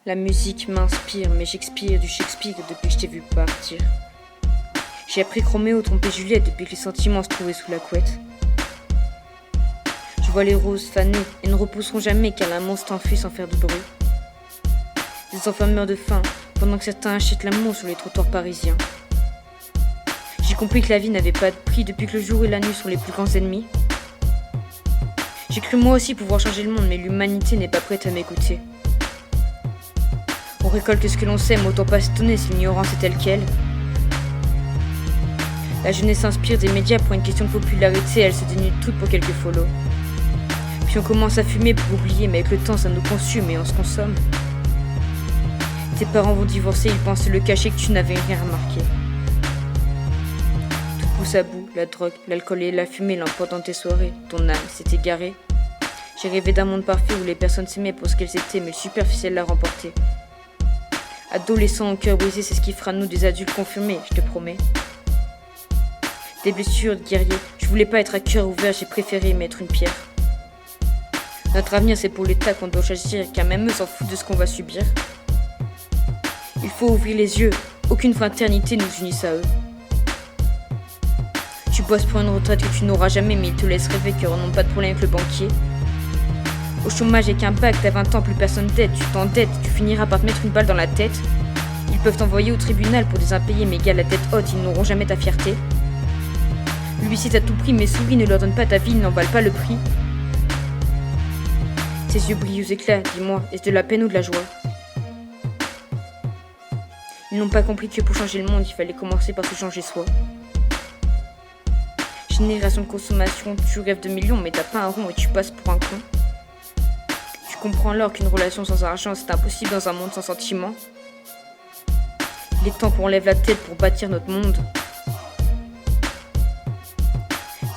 La musique m'inspire, mais j'expire du Shakespeare depuis que je t'ai vu partir. J'ai appris que Roméo trompait Juliette depuis que les sentiments se trouvaient sous la couette. Je vois les roses fanées et ne repousseront jamais car la monstre s'enfuit sans faire de bruit. Les enfants meurent de faim pendant que certains achètent l'amour sur les trottoirs parisiens. J'ai compris que la vie n'avait pas de prix depuis que le jour et la nuit sont les plus grands ennemis. J'ai cru moi aussi pouvoir changer le monde, mais l'humanité n'est pas prête à m'écouter. On récolte ce que l'on sème, autant pas s'étonner si l'ignorance est telle qu'elle. La jeunesse s'inspire des médias pour une question de popularité, elle se dénude toute pour quelques follow. Puis on commence à fumer pour oublier, mais avec le temps ça nous consume et on se consomme. Tes parents vont divorcer, ils pensaient le cacher que tu n'avais rien remarqué. Tout pousse à bout, la drogue, l'alcool et la fumée l'emportent dans tes soirées. Ton âme s'est égarée. J'ai rêvé d'un monde parfait où les personnes s'aimaient pour ce qu'elles étaient, mais le superficiel l'a remporté. Adolescent au cœur brisé, c'est ce qui fera de nous des adultes confirmés, je te promets. Des blessures de guerrier, je voulais pas être à cœur ouvert, j'ai préféré mettre une pierre. Notre avenir c'est pour l'État qu'on doit choisir, car même eux s'en foutent de ce qu'on va subir. Il faut ouvrir les yeux, aucune fraternité nous unisse à eux. Tu bosses pour une retraite que tu n'auras jamais, mais ils te laissent rêver car ils n'ont pas de problème avec le banquier. Au chômage avec un bac, t'as 20 ans, plus personne t'aide, tu t'endettes, tu finiras par te mettre une balle dans la tête. Ils peuvent t'envoyer au tribunal pour des impayés, mais gars, la tête haute, ils n'auront jamais ta fierté. L'huissier à tout prix, mais souris, ne leur donne pas ta vie, ils n'en valent pas le prix. Tes yeux brillent aux éclats, dis-moi, est-ce de la peine ou de la joie? Ils n'ont pas compris que pour changer le monde, il fallait commencer par se changer soi. Génération de consommation, tu rêves de millions, mais t'as pas un rond et tu passes pour un con. Tu comprends alors qu'une relation sans argent, c'est impossible dans un monde sans sentiment. Il est temps qu'on lève la tête pour bâtir notre monde.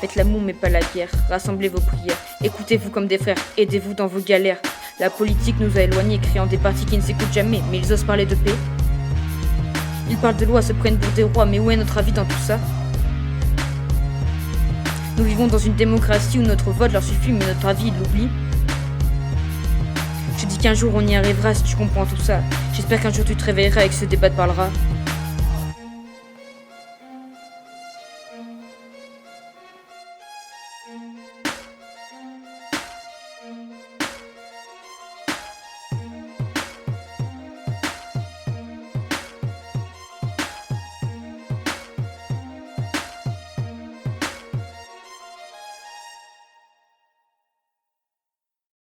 Faites l'amour mais pas la guerre, rassemblez vos prières, écoutez-vous comme des frères, aidez-vous dans vos galères. La politique nous a éloignés, créant des partis qui ne s'écoutent jamais, mais ils osent parler de paix. Ils parlent de loi, se prennent pour des rois, mais où est notre avis dans tout ça? Nous vivons dans une démocratie où notre vote leur suffit, mais notre avis, ils l'oublient. Je dis qu'un jour on y arrivera si tu comprends tout ça. J'espère qu'un jour tu te réveilleras et que ce débat te parlera.